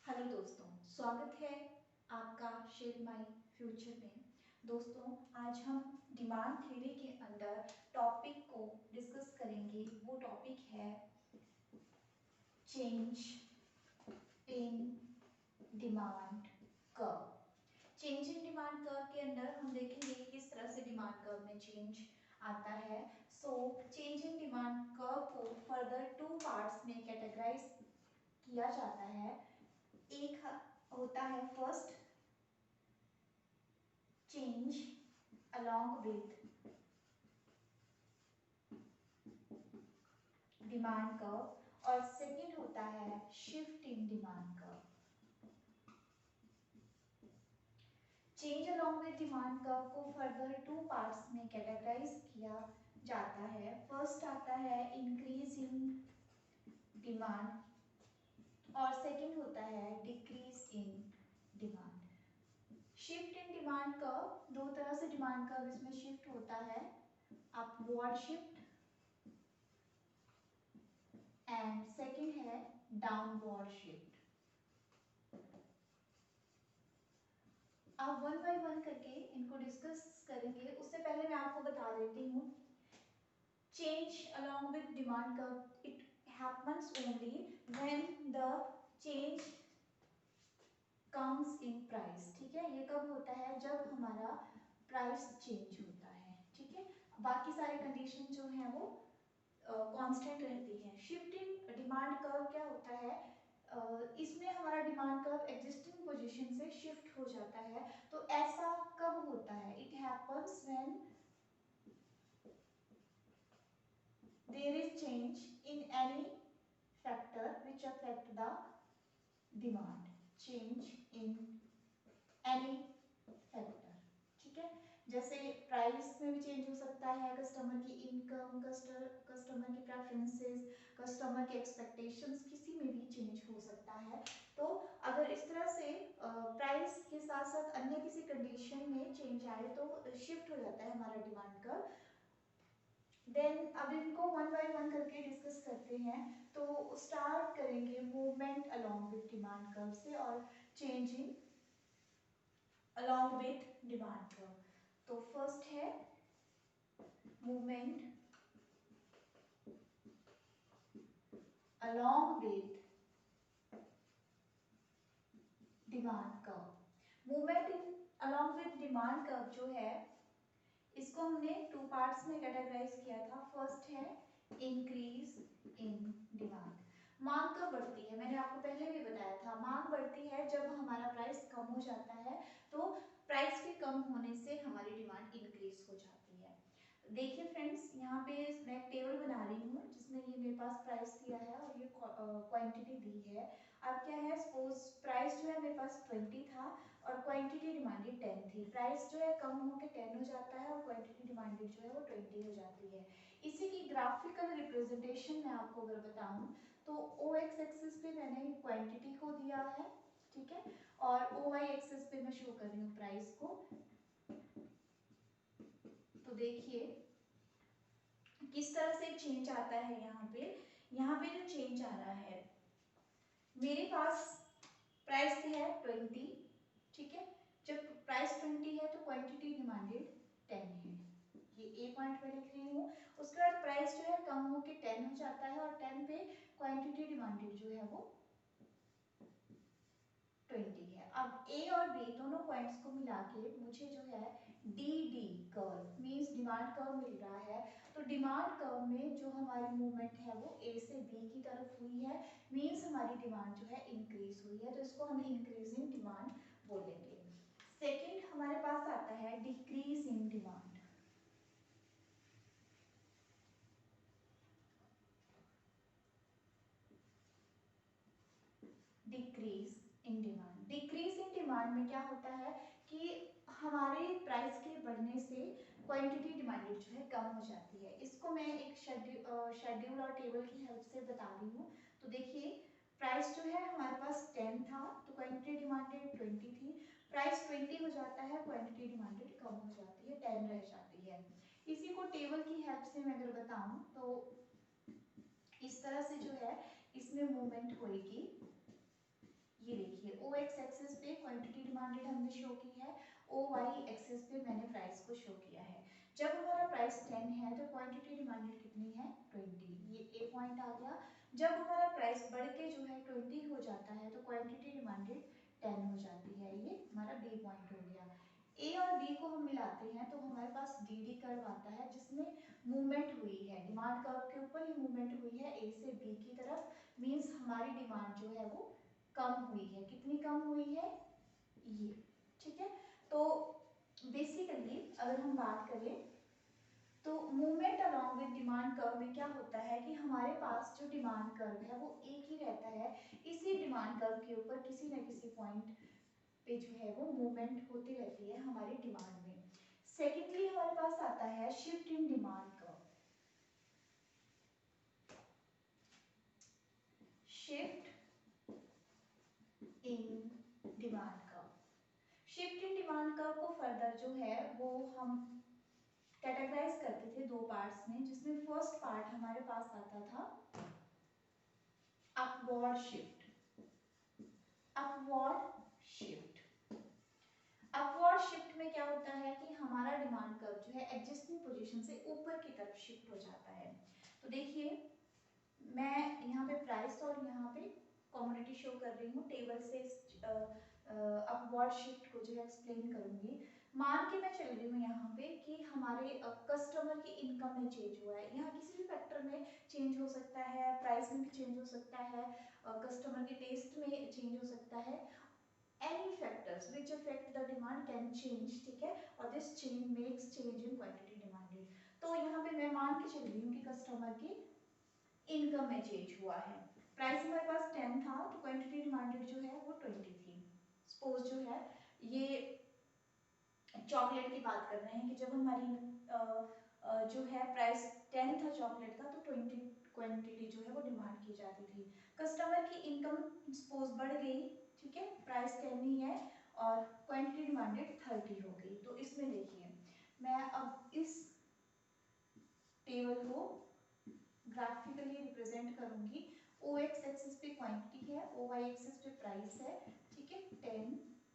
Hello दोस्तों, स्वागत है आपका शेयर माई फ्यूचर में। दोस्तों, आज हम डिमांड थ्योरी के अंदर टॉपिक को डिस्कस करेंगे। वो टॉपिक है change in demand curve. Change in demand curve के अंदर हम देखेंगे किस तरह से डिमांड कर्व में चेंज आता है। चेंज इन डिमांड कर्व को फर्दर टू पार्ट्स में कैटेगराइज किया जाता है। एक होता है first change along with demand curve और सेकंड होता है shift in demand curve. Change along with demand curve को फर्दर टू पार्ट्स में कैटेगराइज किया जाता है। फर्स्ट आता है इंक्रीज इन डिमांड और सेकंड होता है decrease in demand. Shift in demand curve, दो तरह से डिमांड कर्व इसमें शिफ्ट होता है, अपवर्ड शिफ्ट एंड सेकंड है डाउनवर्ड शिफ्ट। आप वन बाय वन करके इनको डिस्कस करेंगे। उससे पहले मैं आपको बता देती हूँ, change along with demand curve it happens only when the change comes in price. ठीक है, ये कब होता है? जब हमारा प्राइस चेंज होता है। ठीक है, बाकी सारी कंडीशन जो है वो कांस्टेंट रहती है। शिफ्ट इन डिमांड कर्व क्या होता है? इसमें हमारा डिमांड कर्व एग्जिस्टिंग पोजीशन से शिफ्ट हो जाता है। तो ऐसा कब होता है? It happens when there is change in any factor which affect the demand. Change in any factor. ठीक है, जैसे प्राइस में भी चेंज हो सकता है, कस्टमर की इनकम, कस्टमर की प्रेफरेंसेस, कस्टमर के एक्सपेक्टेशंस, किसी में भी चेंज हो सकता है। तो अगर इस तरह से प्राइस के साथ साथ अन्य किसी कंडीशन में चेंज आए तो शिफ्ट हो जाता है हमारा डिमांड कर्व। देन अब इनको वन बाय वन करके डिस्कस करते हैं। तो स्टार्ट करेंगे movement along with demand curve से और change in along with demand curve. तो फर्स्ट है movement along with demand curve. Movement in along with demand curve जो है, इसको हमने टू पार्ट्स में कैटेगराइज किया था। फर्स्ट है इंक्रीज इन डिमांड। मांग कब बढ़ती है? मैंने आपको पहले भी बताया था, मांग बढ़ती है जब हमारा प्राइस कम हो जाता है। तो प्राइस के कम होने से हमारी डिमांड इंक्रीज हो जाती है। देखिए फ्रेंड्स, यहाँ पे मैं एक टेबल बना रही हूँ जिसमें ये मेरे पास प्राइस दिया है और ये क्वांटिटी दी है। अब क्या है, सपोज प्राइस जो है मेरे पास 20 था और क्वांटिटी डिमांडेड 10 थी। प्राइस जो है कम होकर 10 हो जाता है और क्वांटिटी डिमांडेड जो है वो 20 हो जाती है। इसी की ग्राफिकल रिप्रेजेंटेशन मैं आपको अगर बताऊं तो ओ एक्स एक्सिस पे मैंने क्वांटिटी को दिया है, ठीक है, और ओ वाई एक्सिस पे मैं शो कर रही हूँ प्राइस को। तो देखिए किस तरह से चेंज आता है। यहाँ पे जो चेंज आ रहा है, मेरे पास प्राइस है 20, ठीक है। जब प्राइस 20 है तो क्वांटिटी डिमांडेड 10 है, ये ए पॉइंट पे लिख रही हूँ। उसके बाद प्राइस जो है कम होके 10 हो जाता है और 10 पे क्वांटिटी डिमांडेड जो है वो 20 है। अब ए और बी दोनों पॉइंट्स को मिला के मुझे जो है D D curve means demand curve मिल रहा है। तो डिमांड कर्व में जो हमारी मूवमेंट है वो ए से बी की तरफ हुई है, मींस हमारी डिमांड जो है इंक्रीज हुई है। तो इसको हम इंक्रीजिंग डिमांड बोलेंगे। सेकंड हमारे पास आता है decrease in demand. Decrease in demand. Decrease in demand में क्या होता है कि हमारे प्राइस के बढ़ने से क्वांटिटी डिमांडेड जो है कम हो जाती है। इसको मैं एक शेड्यूल और टेबल की हेल्प से बता रही हूँ। तो देखिए प्राइस जो है हमारे पास 10 था तो क्वांटिटी डिमांडेड 20 थी। प्राइस 20 हो जाता है, क्वांटिटी डिमांडेड कम हो जाती है, 10 रह जाती है। इसी को टेबल की हेल्प से मैं अगर बताऊं तो इस तरह से जो है इसमें मूवमेंट होगी। ये देखिए क्वांटिटी डिमांडेड हमने शो की है, ओ वाई एक्सिस पे मैंने प्राइस को शो किया है। जब हमारा प्राइस 10 है तो क्वांटिटी डिमांडेड कितनी है 20, ये ए पॉइंट आ गया। जब हमारा प्राइस बढ़ के जो है 20 हो जाता है तो क्वांटिटी डिमांडेड 10 हो जाती है, ये हमारा बी पॉइंट हो गया। ए और बी को हम मिलाते हैं तो हमारे पास डी डी कर्व आता है जिसमें मूवमेंट हुई है, डिमांड कर्व के ऊपर ही मूवमेंट हुई है ए से बी की तरफ, मींस हमारी डिमांड जो है वो कम हुई है। कितनी कम हुई है ये, ठीक है। तो बेसिकली अगर हम बात करें तो movement along with demand curve में क्या होता है कि हमारे पास जो डिमांड कर्व है वो एक ही रहता है, इसी डिमांड कर्व के ऊपर किसी न किसी पॉइंट पे जो है वो मूवमेंट होती रहती है हमारी डिमांड में। सेकेंडली हमारे पास आता है shift in demand curve, shift in demand curve. Shift in demand curve को फर्दर जो है वो हम कैटेगराइज करते थे दो पार्ट्स में, जिसमें फर्स्ट पार्ट हमारे पास आता था upward shift, upward shift. Upward shift में क्या होता है कि हमारा डिमांड कर्व जो है एग्जिस्टिंग पोजीशन से ऊपर की तरफ शिफ्ट हो जाता है। तो देखिए मैं यहाँ पे प्राइस और यहाँ पे कमोडिटी शो कर रही हूँ, टेबल से अपवर्ड शिफ्ट को जो है एक्सप्लेन करूंगी। मान के मैं चल रही हूँ यहाँ पे कि हमारे कस्टमर की इनकम में चेंज हुआ है, यहाँ किसी भी फैक्टर में चेंज हो सकता है, प्राइस में भी चेंज हो सकता है, कस्टमर के टेस्ट में चेंज हो सकता है, any factors which affect the demand can change, ठीक है, और this change makes change in quantity demanded। तो यहाँ पे मैं मान के चल रही हूँ कि कस्टमर की इनकम में चेंज हुआ है, प्राइस हमारे पास 10 था तो क्वांटिटी डिमांडेड जो है वो 20 थी। सपोज जो है ये चॉकलेट की बात कर रहे हैं कि जब हमारी जो है प्राइस 10 था चॉकलेट का तो 20 क्वांटिटी जो है वो डिमांड की जाती थी। कस्टमर की इनकम सपोज बढ़ गई, ठीक है, प्राइस 10 ही है और क्वांटिटी डिमांडेड 30 हो गई। तो इसमें देखिए मैं अब इस टेबल को ग्राफिकली रिप्रेजेंट करूंगी। ओ एक्स एक्सिस पे क्वांटिटी है, ओ वाई एक्सिस पे प्राइस है, ठीक है, 10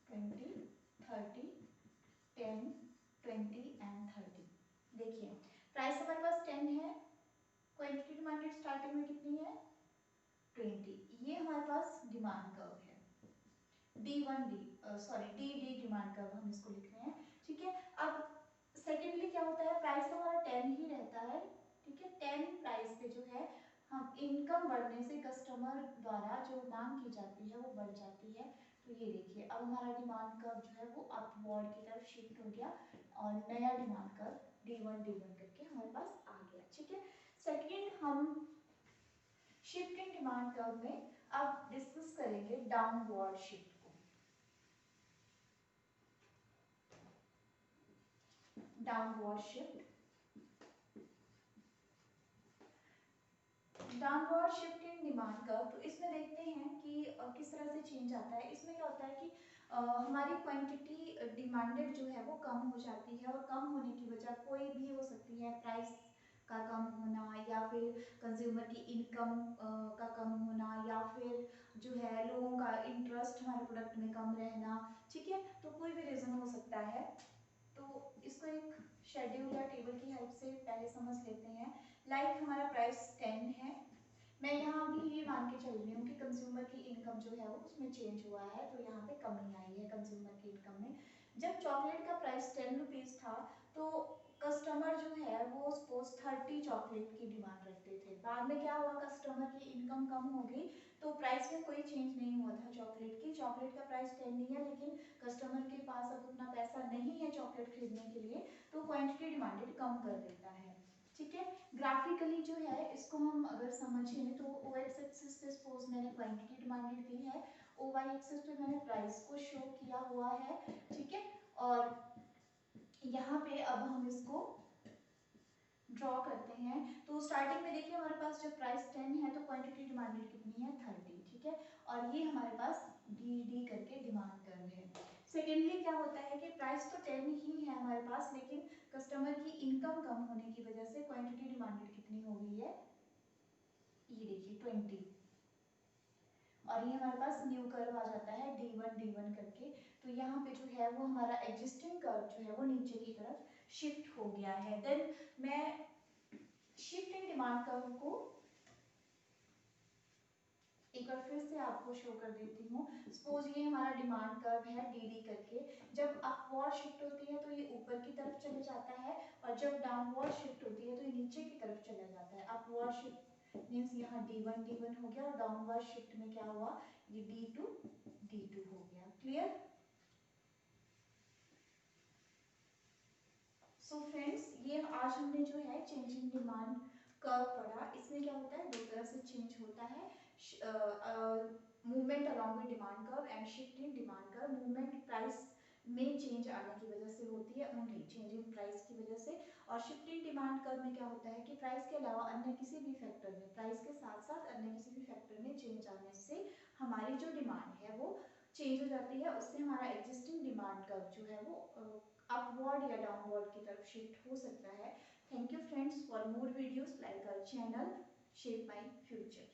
20 30 10 20 एंड 30। देखिए प्राइस हमारे पास 10 है, क्वांटिटी डिमांडेड स्टार्टिंग में कितनी है 20, ये हमारे पास डिमांड कर्व है, डी डी डिमांड कर्व हम इसको लिख रहे हैं, ठीक है। अब सेकेंडली क्या होता है, प्राइस हमारा 10 ही रहता है, ठीक है, 10 प्राइस पे जो है हम इनकम बढ़ने से कस्टमर द्वारा जो मांग की जाती है वो बढ़ जाती है। तो ये देखिए अब हमारा डिमांड कर्व जो है वो अपवर्ड की तरफ शिफ्ट हो गया और नया डिमांड कर्व D1 करके हमारे पास आ गया, ठीक है। सेकेंड हम शिफ्ट इन डिमांड कर्व में अब डिस्कस करेंगे डाउनवर्ड शिफ्ट को। Downward shift, downward shift in demand curve, तो इसमें देखते हैं कि किस तरह से चेंज आता है। इसमें क्या होता है कि हमारी क्वांटिटी डिमांडेड जो है वो कम हो जाती है और कम होने की वजह कोई भी हो सकती है, प्राइस का कम होना या फिर कंज्यूमर की इनकम का कम होना या फिर जो है लोगों का इंटरेस्ट हमारे प्रोडक्ट में कम रहना, ठीक है, तो कोई भी रीज़न हो सकता है। तो इसको एक शेड्यूल या टेबल की हेल्प से पहले समझ लेते हैं। लाइक हमारा प्राइस 10 है, मैं यहाँ भी ये मान के चल रही हूँ कि कंज्यूमर की इनकम जो है वो उसमें चेंज हुआ है, तो यहाँ पे कमी आई है कंज्यूमर की इनकम में। जब चॉकलेट का प्राइस 10 रुपीज़ था तो कस्टमर जो है वो सपोज 30 चॉकलेट की डिमांड रखते थे, बाद में क्या हुआ कस्टमर की इनकम कम हो गई तो प्राइस में कोई चेंज नहीं हुआ था चॉकलेट की, चॉकलेट का प्राइस 10 ही है लेकिन कस्टमर के पास अब उतना पैसा नहीं है चॉकलेट खरीदने के लिए तो क्वांटिटी डिमांडेड कम कर देता है, ठीक है। ग्राफिकली जो है इसको हम अगर समझें तो ओ एक्स एक्सिस पे सपोज मैंने क्वांटिटी डिमांडेड दी है, ओ वाई एक्सिस पे मैंने प्राइस को शो किया हुआ है, ठीक है, और यहाँ पे अब हम इसको ड्रॉ करते हैं। तो स्टार्टिंग में देखिए हमारे पास जब प्राइस 10 है तो क्वांटिटी डिमांडेड कितनी है 30, ठीक है, और ये हमारे पास डी डी करके डिमांड कर्व है। सेकेंडली क्या होता है कि प्राइस तो 10 ही है हमारे पास लेकिन कस्टमर की इनकम कम होने की वजह से क्वांटिटी डिमांडेड कितनी हो गई है, ये देखिए 20, और ये हमारे पास न्यू कर्व आ जाता है D1 करके। तो यहाँ पे जो है वो हमारा एग्जिस्टिंग कर्व जो है वो नीचे की तरफ शिफ्ट हो गया है। देन मैं शिफ्ट इन डिमांड कर्व को एक बार फिर से आपको शो कर देती हूँ। सपोज ये हमारा डिमांड कर्व है डी करके, जब अपवर्ड शिफ्ट होती है तो ये ऊपर की तरफ चले जाता है, और जब डाउनवर्ड शिफ्ट होती है तो ये नीचे की तरफ चला जाता है। अपवर्ड शिफ्ट मीन्स यहाँ D1 हो गया, और डाउनवर्ड शिफ्ट में क्या हुआ, ये D2 हो गया। क्लियर? सो फ्रेंड्स, ये आज हमने जो है चेंज इन डिमांड कर्व पढ़ा। इसमें क्या होता है, दो तरह से चेंज होता है, movement along with demand curve and shift in demand curve. Movement price में चेंज आने की वजह से होती है, ओनली चेंज इन प्राइस की वजह से। और शिफ्ट इन डिमांड कर्व में क्या होता है कि प्राइस के अलावा अन्य किसी भी फैक्टर में, प्राइस के साथ साथ अन्य किसी भी फैक्टर में चेंज आने से हमारी जो डिमांड है वो चेंज हो जाती है। उससे हमारा एग्जिस्टिंग डिमांड कर्व जो है वो अपवर्ड या डाउनवर्ड की तरफ शिफ्ट हो सकता है। Thank you friends, for more videos like our channel shape my future.